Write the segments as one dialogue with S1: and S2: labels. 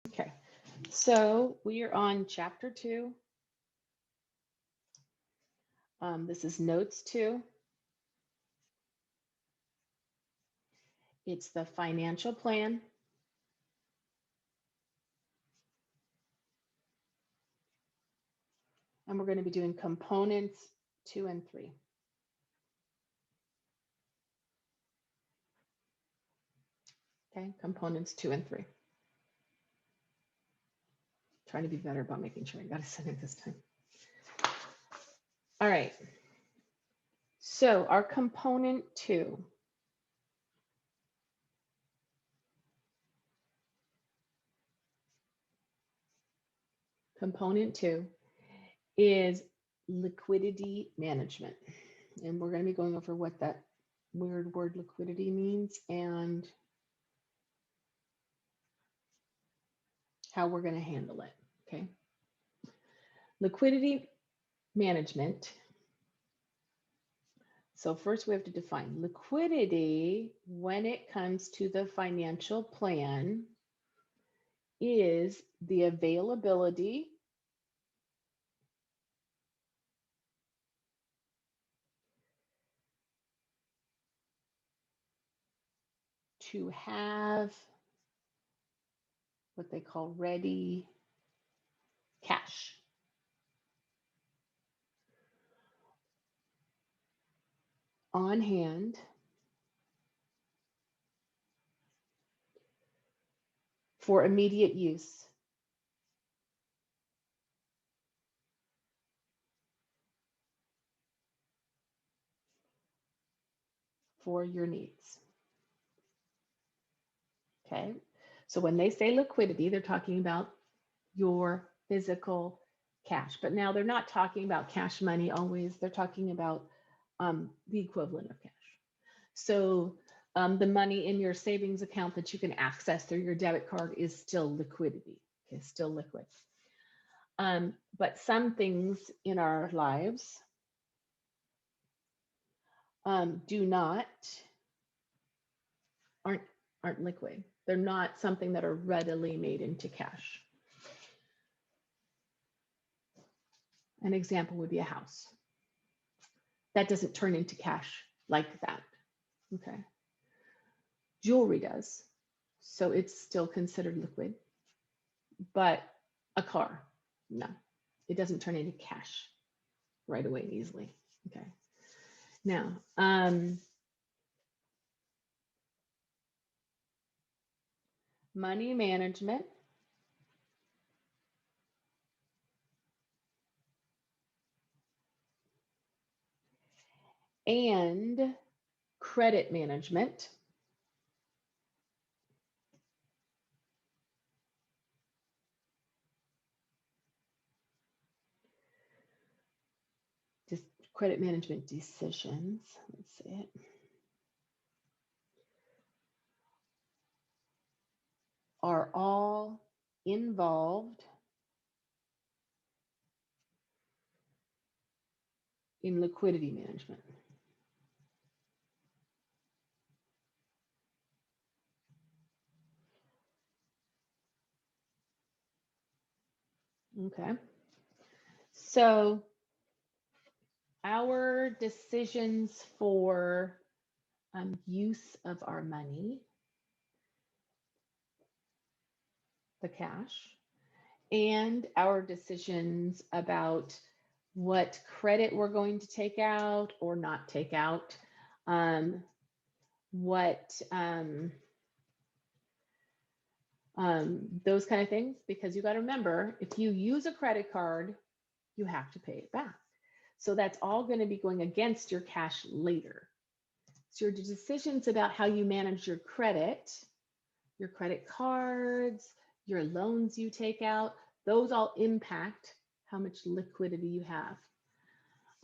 S1: Okay, so we are on chapter 2. This is notes 2. It's the financial plan. And we're going to be doing components 2 and 3. Okay, components 2 and 3. Trying to be better about making sure I got a sentence this time. All right. So our component 2. Component 2 is liquidity management. And we're going to be going over what that weird word liquidity means and how we're going to handle it. Okay. Liquidity management. So first we have to define liquidity when it comes to the financial plan is the availability to have what they call ready cash. On hand for immediate use. For your needs. Okay. So when they say liquidity, they're talking about your physical cash. But now they're not talking about cash money always. They're talking about the equivalent of cash. So the money in your savings account that you can access through your debit card is still liquidity. Okay, still liquid. But some things in our lives aren't liquid. They're not something that are readily made into cash. An example would be a house. That doesn't turn into cash like that. Okay. Jewelry does. So it's still considered liquid. But a car, no. It doesn't turn into cash right away easily. Okay. Now, money management. And credit management. Just credit management decisions. Let's see it. Are all involved in liquidity management. Okay. So our decisions for use of our money, the cash, and our decisions about what credit we're going to take out or not take out, those kind of things, because you got to remember, if you use a credit card, you have to pay it back. So that's all going to be going against your cash later. So your decisions about how you manage your credit cards, your loans you take out, those all impact how much liquidity you have,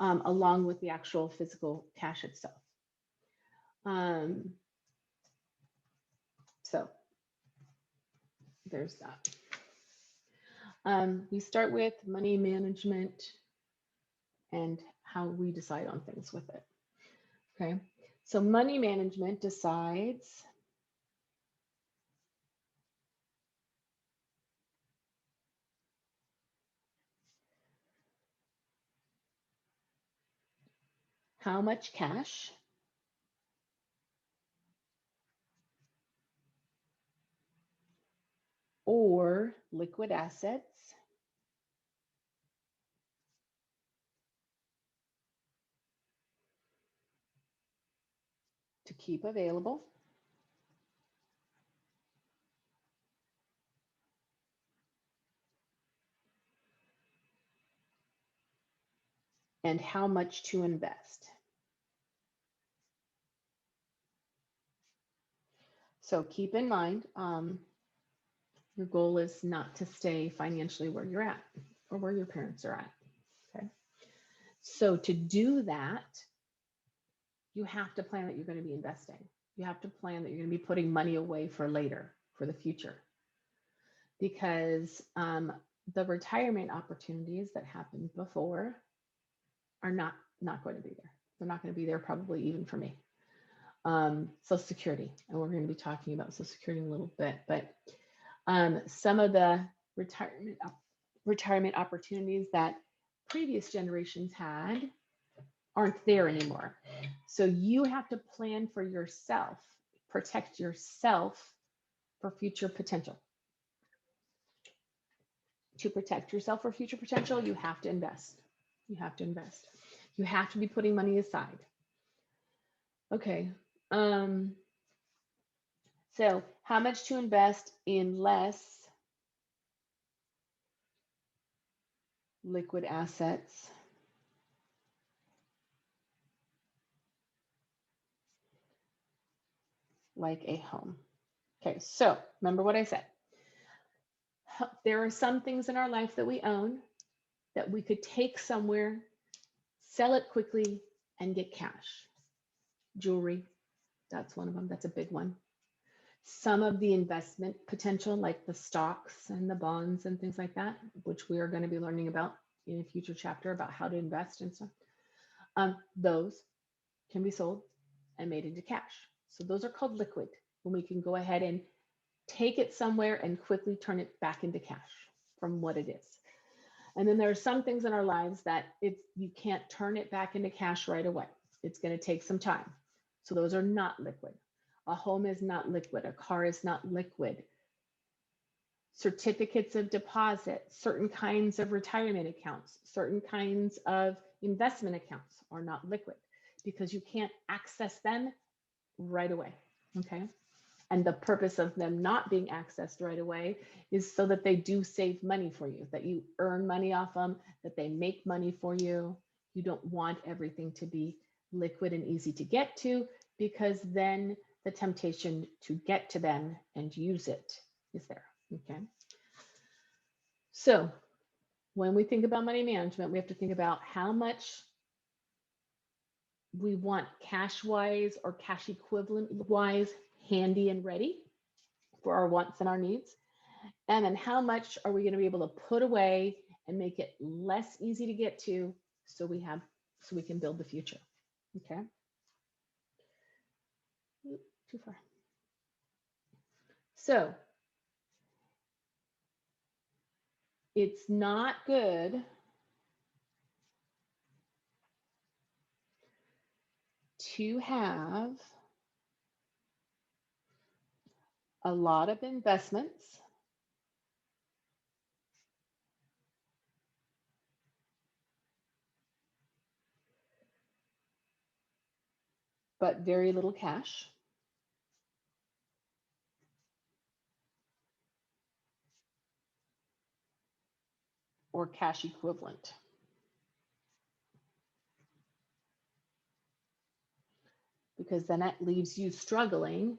S1: along with the actual physical cash itself. So there's that. We start with money management and how we decide on things with it. Okay, so money management decides how much cash or liquid assets to keep available and how much to invest. So keep in mind, your goal is not to stay financially where you're at or where your parents are at. Okay. So to do that, you have to plan that you're going to be investing. You have to plan that you're going to be putting money away for later, for the future, because the retirement opportunities that happened before are not going to be there. They're not going to be there probably even for me. Social Security, and we're going to be talking about Social Security in a little bit, but some of the retirement opportunities that previous generations had aren't there anymore. So you have to plan for yourself, protect yourself for future potential. To protect yourself for future potential, you have to invest. You have to invest. You have to be putting money aside. Okay. So how much to invest in less liquid assets? Like a home. Okay, so remember what I said. There are some things in our life that we own that we could take somewhere, sell it quickly, and get cash. Jewelry, that's one of them. That's a big one. Some of the investment potential, like the stocks and the bonds and things like that, which we are going to be learning about in a future chapter about how to invest and stuff, those can be sold and made into cash. So those are called liquid, when we can go ahead and take it somewhere and quickly turn it back into cash from what it is. And then there are some things in our lives that you can't turn it back into cash right away. It's going to take some time. So those are not liquid. A home is not liquid. A car is not liquid. Certificates of deposit, certain kinds of retirement accounts, certain kinds of investment accounts are not liquid because you can't access them right away. Okay. And the purpose of them not being accessed right away is so that they do save money for you, that you earn money off them, that they make money for you. You don't want everything to be liquid and easy to get to, because then the temptation to get to them and use it is there. Okay. So when we think about money management, we have to think about how much we want cash wise or cash equivalent wise handy and ready for our wants and our needs. And then how much are we going to be able to put away and make it less easy to get to so we can build the future. Okay. Too far. So it's not good to have a lot of investments but very little cash, or cash equivalent, because then that leaves you struggling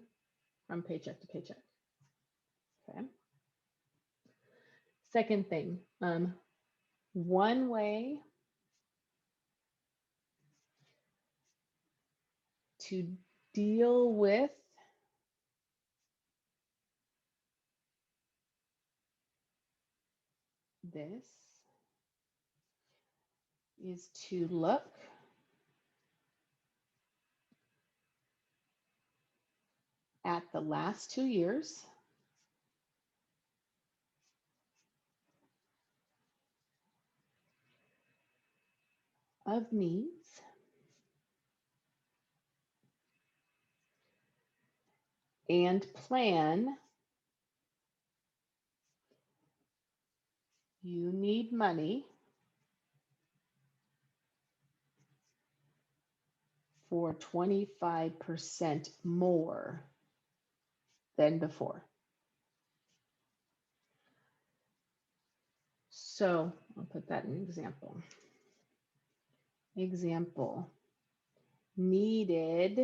S1: from paycheck to paycheck. Okay. Second thing, one way to deal with this is to look at the last 2 years of needs and plan, you need money for 25% more than before. So I'll put that in an example. Example, needed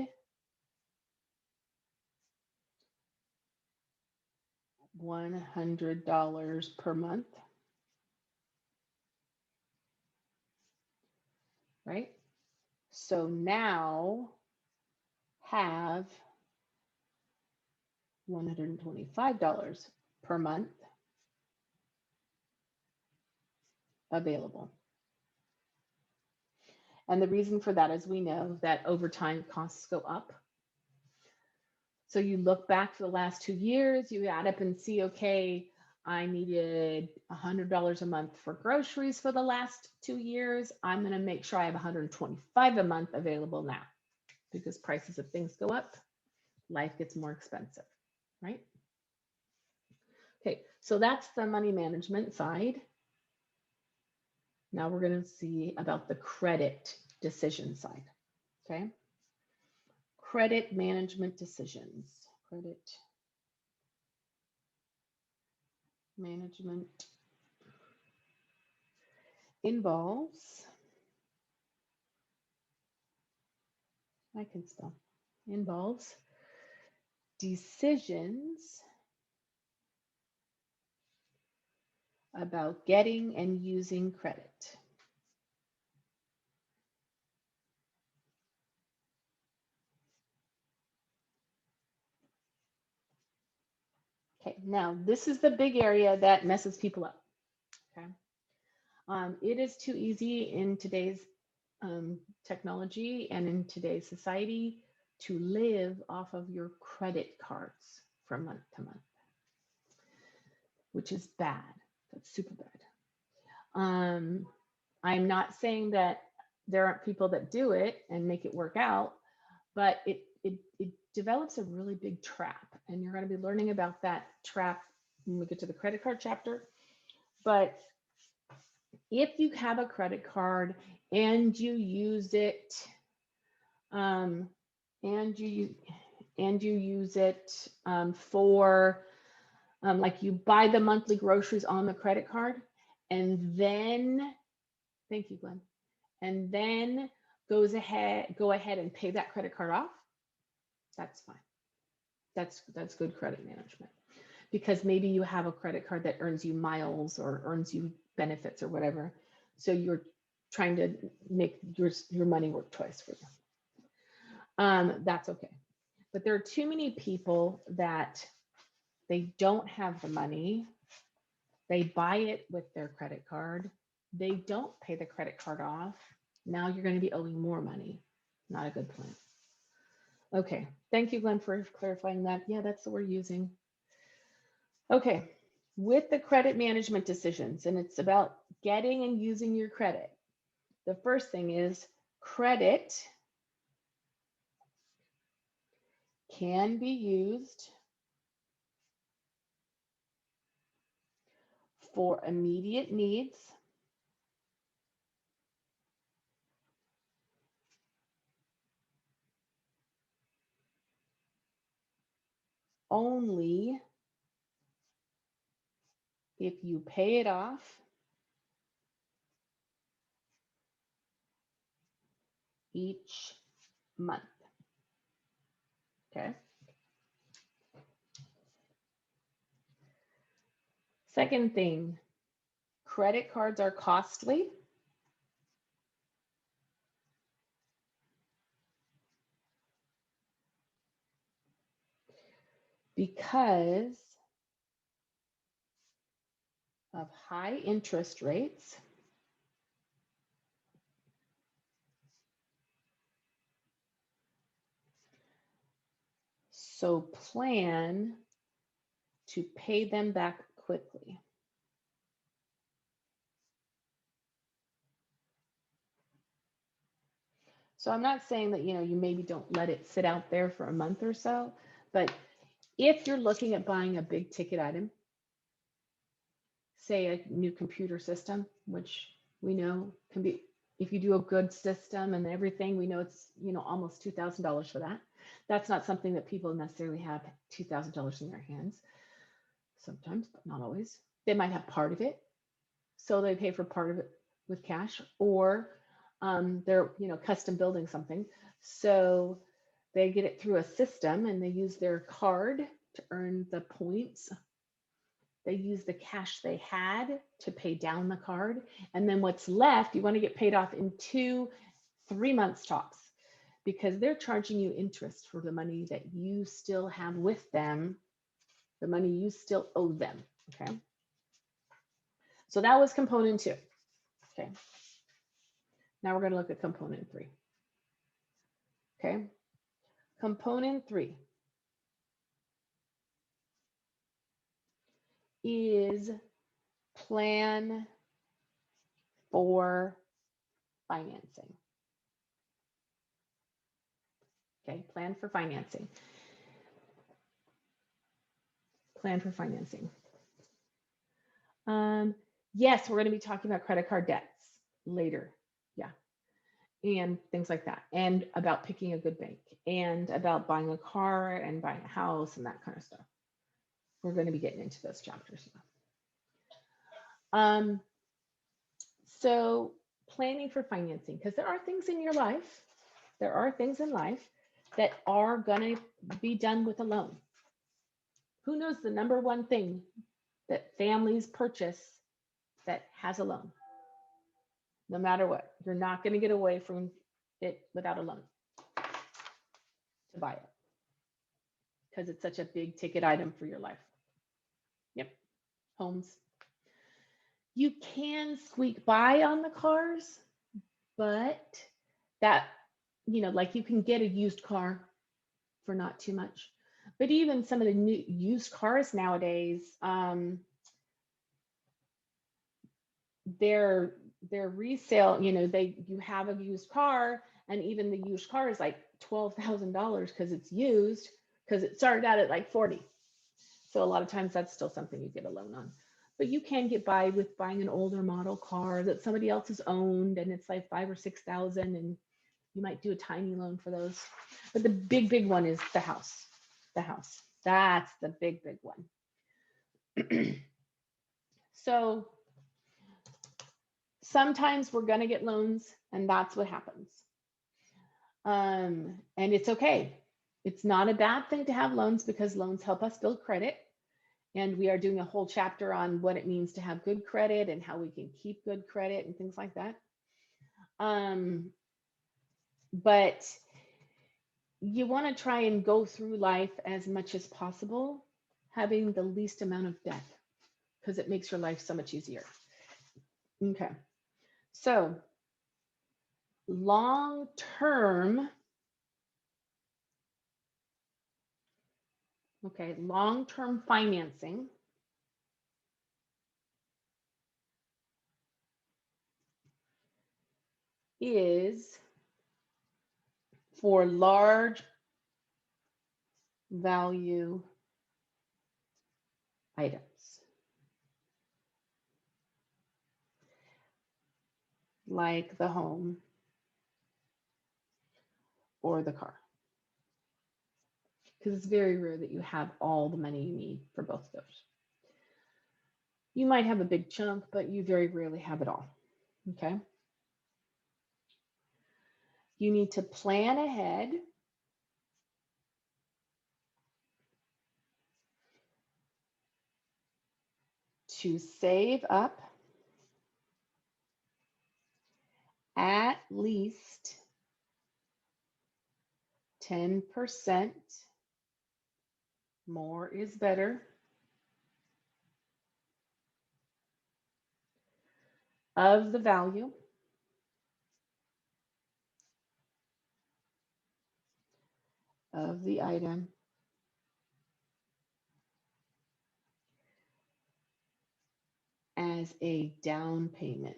S1: $100 per month, right? So now have $125 per month available. And the reason for that is we know that over time costs go up. So you look back for the last 2 years, you add up and see, okay, I needed $100 a month for groceries for the last 2 years. I'm going to make sure I have $125 a month available now, because prices of things go up, life gets more expensive, right? Okay, so that's the money management side. Now we're going to see about the credit decision side, okay? Credit management decisions. Credit management involves, I can spell, involves decisions about getting and using credit. Okay, now this is the big area that messes people up. Okay, it is too easy in today's technology and in today's society to live off of your credit cards from month to month, which is bad. That's super bad. I'm not saying that there aren't people that do it and make it work out, but it develops a really big trap, and you're going to be learning about that trap when we get to the credit card chapter. But if you have a credit card and you use it, and you use it for like you buy the monthly groceries on the credit card, and then, thank you, Glenn, and then go ahead and pay that credit card off, that's fine. That's good credit management, because maybe you have a credit card that earns you miles or earns you benefits or whatever. So you're trying to make your money work twice for you. That's okay. But there are too many people that they don't have the money. They buy it with their credit card. They don't pay the credit card off. Now you're going to be owing more money. Not a good plan. Okay, thank you, Glenn, for clarifying that. Yeah, that's what we're using. Okay, with the credit management decisions, and it's about getting and using your credit. The first thing is credit can be used for immediate needs, only if you pay it off each month. Okay. Second thing, credit cards are costly because of high interest rates, so plan to pay them back quickly. So I'm not saying that, you maybe don't let it sit out there for a month or so, but If you're looking at buying a big ticket item, say a new computer system, which we know can be, if you do a good system and everything, we know it's, almost $2,000 for that. That's not something that people necessarily have $2,000 in their hands. Sometimes, but not always. They might have part of it, so they pay for part of it with cash, or they're custom building something, so they get it through a system and they use their card to earn the points. They use the cash they had to pay down the card, and then what's left, you want to get paid off in 2-3 months tops, because they're charging you interest for the money that you still have with them, the money you still owe them. Okay, so that was component 2. Okay, now we're going to look at component 3. Okay, component 3 is plan for financing. Okay, plan for financing. Plan for financing. Yes, we're going to be talking about credit card debts later. Yeah, and things like that, and about picking a good bank, and about buying a car and buying a house and that kind of stuff. We're going to be getting into those chapters now. So planning for financing, because there are things in your life, there are things in life that are going to be done with a loan. Who knows the number one thing that families purchase that has a loan? No matter what, you're not going to get away from it without a loan to buy it, because it's such a big ticket item for your life. Yep, homes. You can squeak by on the cars, but that, like you can get a used car for not too much. But even some of the new used cars nowadays, their resale, you have a used car, and even the used car is like $12,000 because it's used, because it started out at like 40. So a lot of times that's still something you get a loan on. But you can get by with buying an older model car that somebody else has owned, and it's like 5,000 or 6,000, and you might do a tiny loan for those. But the big one is the house. The house. That's the big one. So sometimes we're going to get loans, and that's what happens. And it's okay. It's not a bad thing to have loans, because loans help us build credit. And we are doing a whole chapter on what it means to have good credit and how we can keep good credit and things like that. But you want to try and go through life as much as possible having the least amount of debt, because it makes your life so much easier. Okay. So long-term financing is for large value items, like the home or the car, because it's very rare that you have all the money you need for both of those. You might have a big chunk, but you very rarely have it all. Okay. You need to plan ahead to save up at least 10%, more is better, of the value of the item as a down payment,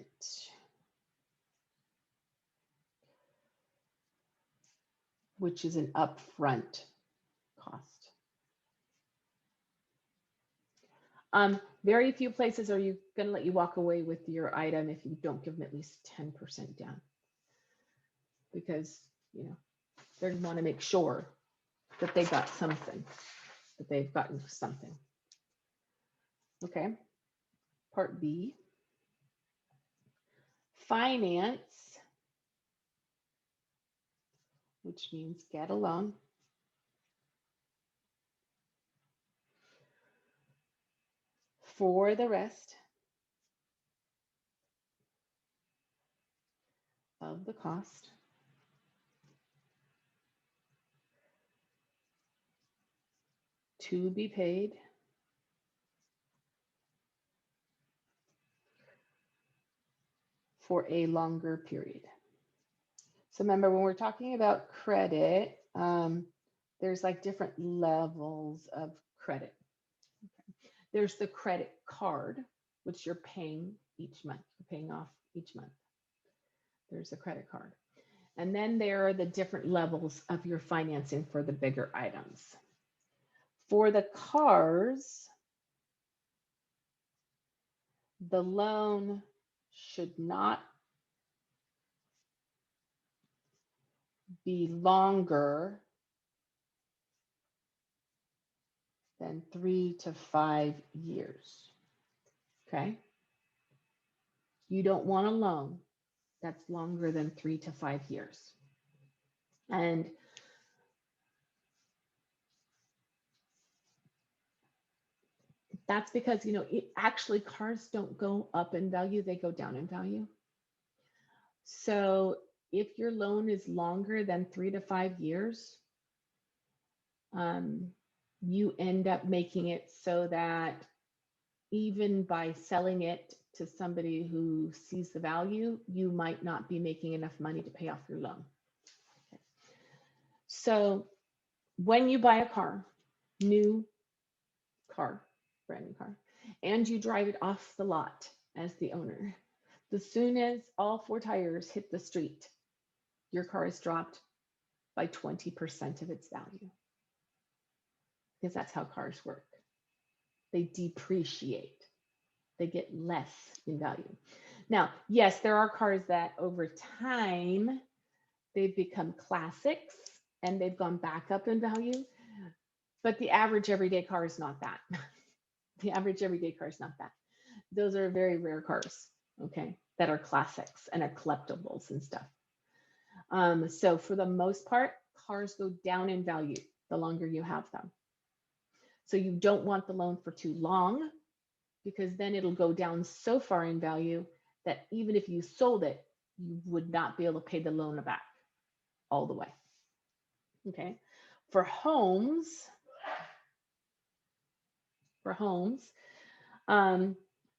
S1: which is an upfront cost. Very few places are you going to let you walk away with your item if you don't give them at least 10% down, because they want to make sure that they got something, that they've gotten something. Okay. Part B, finance, which means get a loan. For the rest of the cost to be paid for a longer period. So remember, when we're talking about credit, there's like different levels of credit. Okay. There's the credit card, which you're paying each month. You're paying off each month. There's a credit card. And then there are the different levels of your financing for the bigger items. For the cars, the loan should not be longer than 3 to 5 years. Okay. You don't want a loan that's longer than 3 to 5 years. And that's because, actually cars don't go up in value, they go down in value. So if your loan is longer than 3 to 5 years, you end up making it so that even by selling it to somebody who sees the value, you might not be making enough money to pay off your loan. Okay. So when you buy a car, new car, brand new car, and you drive it off the lot as the owner, as soon as all 4 tires hit the street, your car is dropped by 20% of its value. Because that's how cars work. They depreciate. They get less in value. Now, yes, there are cars that over time, they've become classics and they've gone back up in value, but the average everyday car is not that. The average everyday car is not that. Those are very rare cars, okay, that are classics and are collectibles and stuff. So for the most part, cars go down in value the longer you have them. So you don't want the loan for too long, because then it'll go down so far in value that even if you sold it, you would not be able to pay the loan back all the way. Okay. For homes,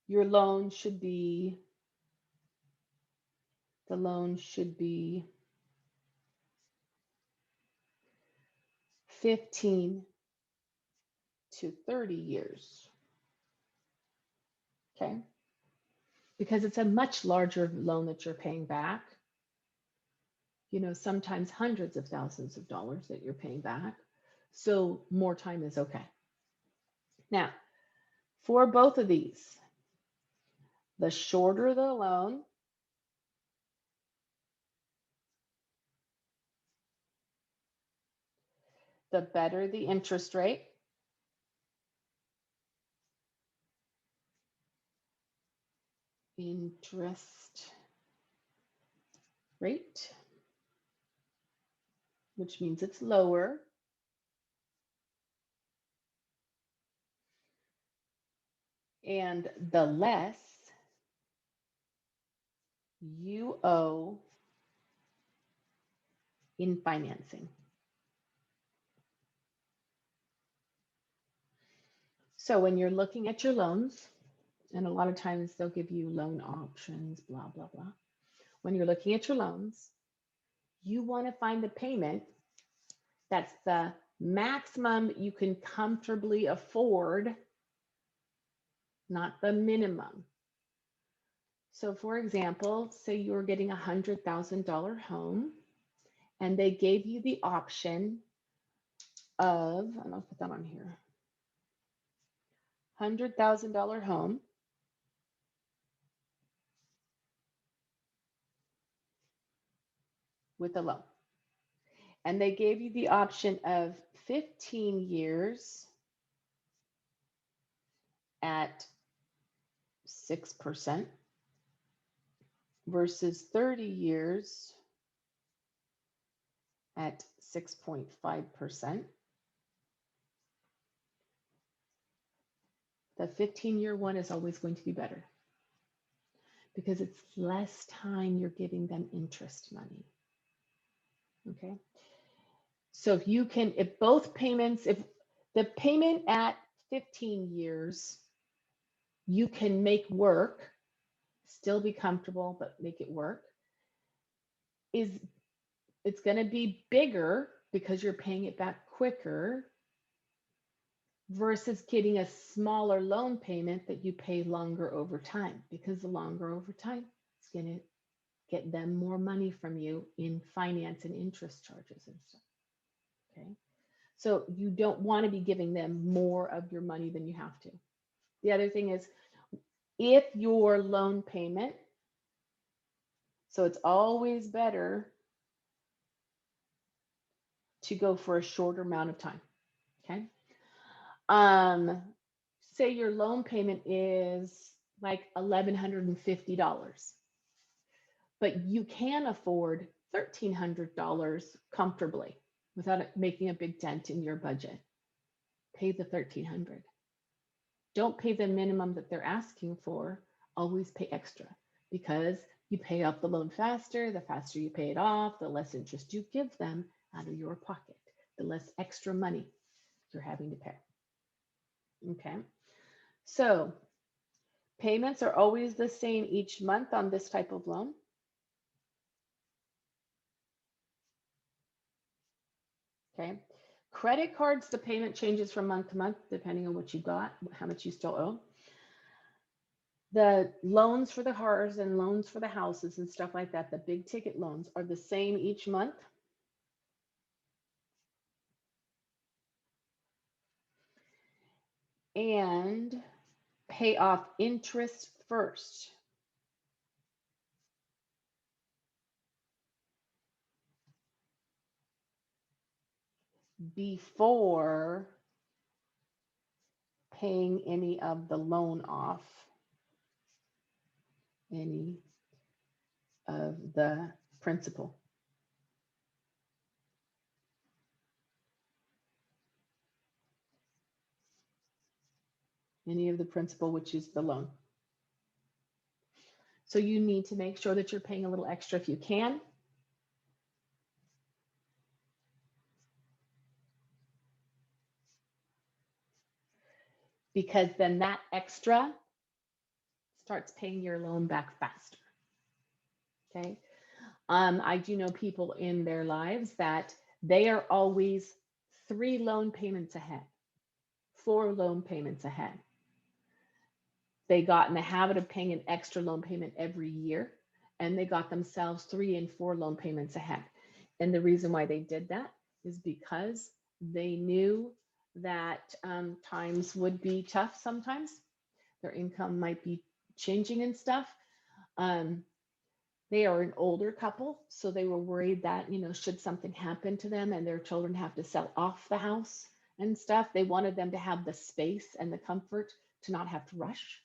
S1: your loan should be, 15 to 30 years. Okay. Because it's a much larger loan that you're paying back. Sometimes hundreds of thousands of dollars that you're paying back. So more time is okay. Now, for both of these, the shorter the loan, the better the interest rate. Which means it's lower. And the less you owe in financing. So when you're looking at your loans, and a lot of times they'll give you loan options, blah, blah, blah. When you're looking at your loans, you want to find the payment that's the maximum you can comfortably afford, not the minimum. So for example, say you're getting a $100,000 home and they gave you the option of, and I'll put that on here, $100,000 home with a loan. And they gave you the option of 15 years at 6% versus 30 years at 6.5%. The 15-year one is always going to be better because it's less time you're giving them interest money. Okay. So if you can, if both payments, if the payment at 15 years, you can make work, still be comfortable, but make it work, is it's going to be bigger because you're paying it back quicker versus getting a smaller loan payment that you pay longer over time, because the longer over time, it's going to get them more money from you in finance and interest charges and stuff. Okay. So you don't want to be giving them more of your money than you have to. The other thing is, if your loan payment, so it's always better to go for a shorter amount of time. Okay. Say your loan payment is like $1,150, but you can afford $1,300 comfortably without it making a big dent in your budget. Pay the $1,300. Don't pay the minimum that they're asking for. Always pay extra, because you pay off the loan faster. The faster you pay it off, the less interest you give them out of your pocket, the less extra money you're having to pay. Okay. So payments are always the same each month on this type of loan. Okay. Credit cards, the payment changes from month to month depending on what you got, how much you still owe. The loans for the cars and loans for the houses and stuff like that, the big ticket loans, are the same each month. And pay off interest first. Before paying any of the loan off, any of the principal. Any of the principal, which is the loan. So you need to make sure that you're paying a little extra if you can. Because then that extra starts paying your loan back faster. Okay. I do know people in their lives that they are always 3 loan payments ahead, 4 loan payments ahead. They got in the habit of paying an extra loan payment every year, and they got themselves 3 and 4 loan payments ahead. And the reason why they did that is because they knew that times would be tough sometimes. Their income might be changing and stuff. They are an older couple, so they were worried that, you know, should something happen to them and their children have to sell off the house and stuff, they wanted them to have the space and the comfort to not have to rush.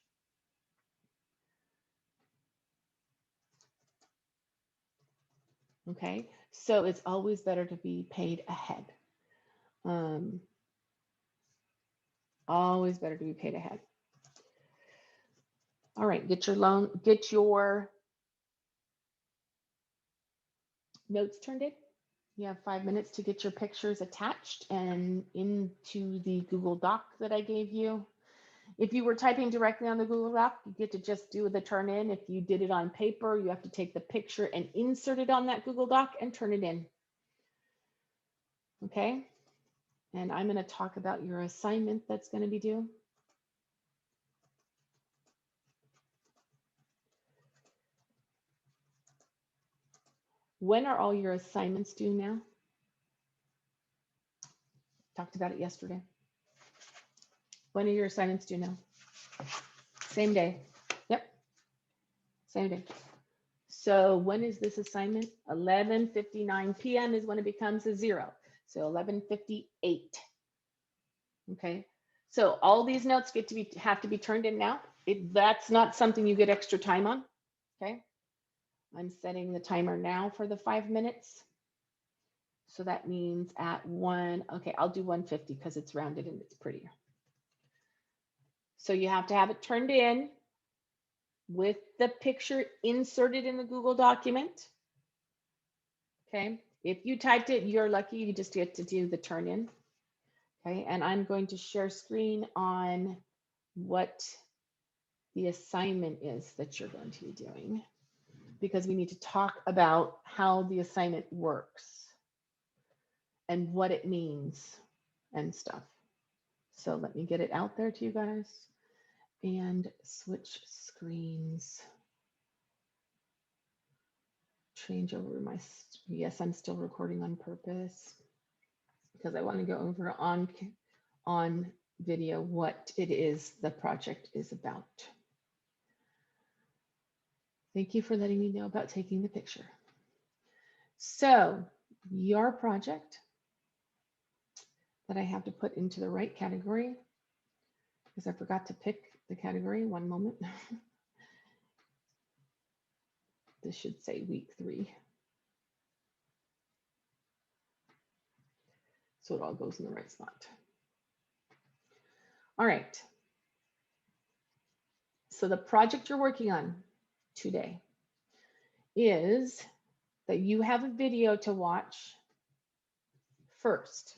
S1: Okay, so it's always better to be paid ahead. Always better to be paid ahead. All right, get your notes turned in. You have 5 minutes to get your pictures attached and into the Google Doc that I gave you. If you were typing directly on the Google Doc, you get to just do the turn in. If you did it on paper, you have to take the picture and insert it on that Google Doc and turn it in. Okay. And I'm going to talk about your assignment that's going to be due. When are all your assignments due now? Talked about it yesterday. When are your assignments due now? Same day. Yep, same day. So when is this assignment? 11:59 p.m. is when it becomes a 0. So 11:58. Okay. So all these notes have to be turned in now. That's not something you get extra time on. Okay. I'm setting the timer now for the 5 minutes. So that means at 1, okay, I'll do 1:50 because it's rounded and it's prettier. So you have to have it turned in with the picture inserted in the Google document. Okay. If you typed it, you're lucky, you just get to do the turn in. Okay. And I'm going to share screen on what the assignment is that you're going to be doing, because we need to talk about how the assignment works and what it means and stuff. So let me get it out there to you guys and switch screens. Change over my, yes, I'm still recording on purpose because I want to go over on video what it is the project is about. Thank you for letting me know about taking the picture. So your project that I have to put into the right category, because I forgot to pick the category. One moment. This should say week 3. So it all goes in the right spot. All right. So the project you're working on today is that you have a video to watch first.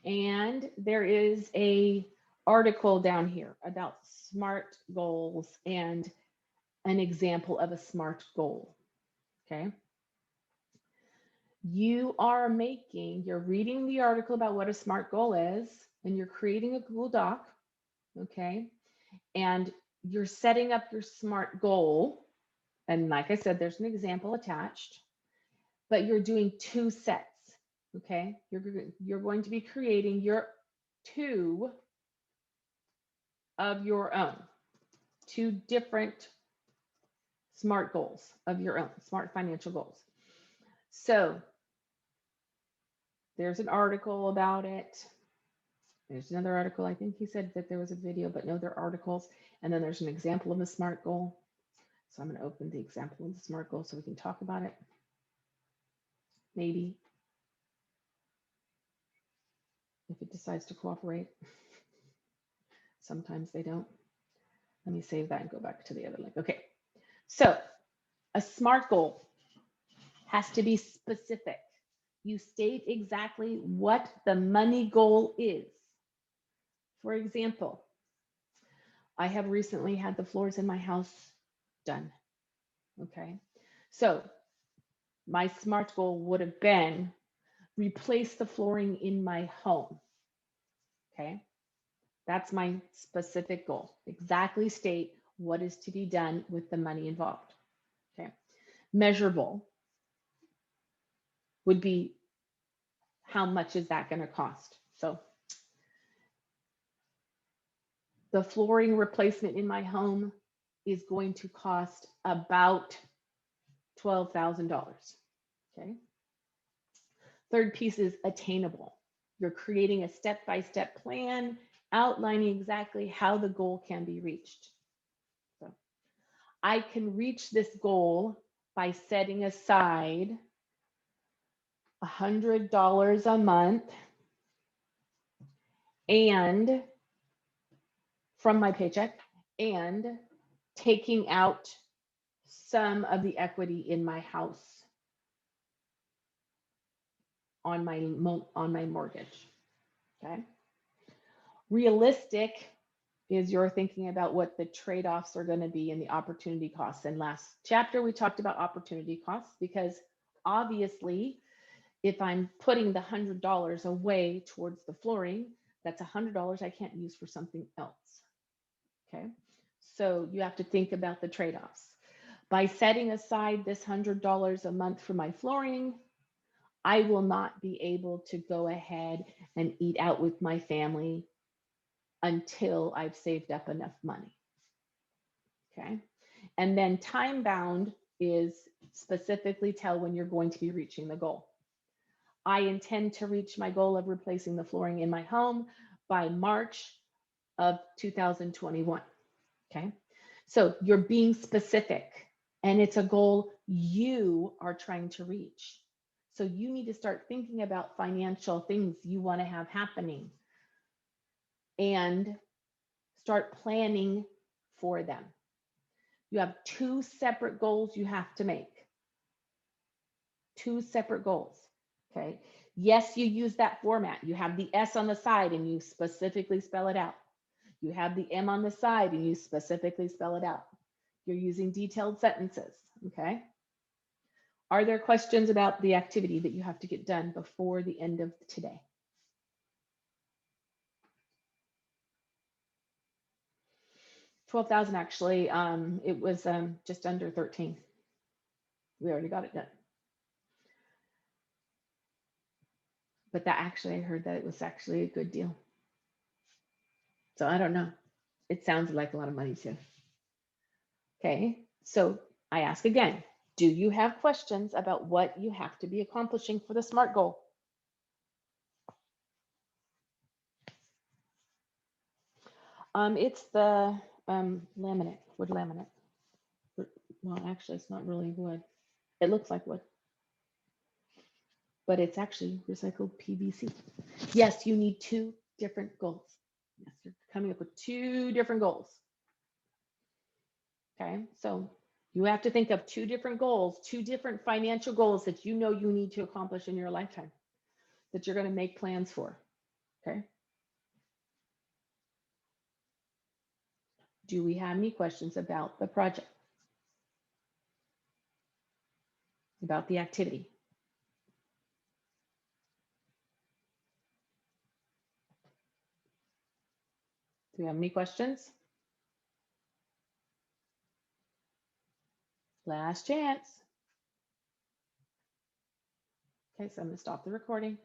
S1: And there is a article down here about SMART goals and an example of a SMART goal. Okay. You're reading the article about what a SMART goal is, and you're creating a Google Doc. Okay. And you're setting up your SMART goal. And like I said, there's an example attached, but you're doing 2 sets. Okay. You're going to be creating your 2 of your own, 2 different SMART goals of your own, SMART financial goals. So there's an article about it. There's another article. I think he said that there was a video, but no, there are articles. And then there's an example of a SMART goal. So I'm going to open the example of the SMART goal so we can talk about it. Maybe. If it decides to cooperate. Sometimes they don't. Let me save that and go back to the other link. Okay. So a SMART goal has to be specific. You state exactly what the money goal is. For example, I have recently had the floors in my house done. Okay. So my SMART goal would have been replace the flooring in my home. Okay. That's my specific goal. Exactly state what is to be done with the money involved. Okay. Measurable would be how much is that going to cost? So the flooring replacement in my home is going to cost about $12,000. Okay. Third piece is attainable. You're creating a step-by-step plan outlining exactly how the goal can be reached. So I can reach this goal by setting aside $100 a month and from my paycheck and taking out some of the equity in my house on my mortgage. Okay. Realistic is you're thinking about what the trade-offs are going to be and the opportunity costs. And last chapter, we talked about opportunity costs because obviously, if I'm putting the $100 away towards the flooring, that's $100 I can't use for something else. Okay. So you have to think about the trade-offs. By setting aside this $100 a month for my flooring, I will not be able to go ahead and eat out with my family until I've saved up enough money. Okay. And then time bound is specifically tell when you're going to be reaching the goal. I intend to reach my goal of replacing the flooring in my home by March of 2021. Okay. So you're being specific, and it's a goal you are trying to reach. So you need to start thinking about financial things you want to have happening and start planning for them. You have two separate goals you have to make. Two separate goals. Okay. Yes, you use that format. You have the S on the side and you specifically spell it out. You have the M on the side and you specifically spell it out. You're using detailed sentences. Okay. Are there questions about the activity that you have to get done before the end of today? $12,000 actually. It was just under 13. We already got it done. But that actually, I heard that it was actually a good deal. So I don't know. It sounds like a lot of money too. Okay, so I ask again, do you have questions about what you have to be accomplishing for the SMART goal? It's the laminate, wood laminate. Well, actually, it's not really wood. It looks like wood, but it's actually recycled PVC. Yes, you need two different goals. Yes, you're coming up with two different goals. Okay, so you have to think of two different goals, two different financial goals that you know you need to accomplish in your lifetime, that you're going to make plans for. Okay. Do we have any questions about the project? About the activity? Do we have any questions? Last chance. Okay, so I'm going to stop the recording.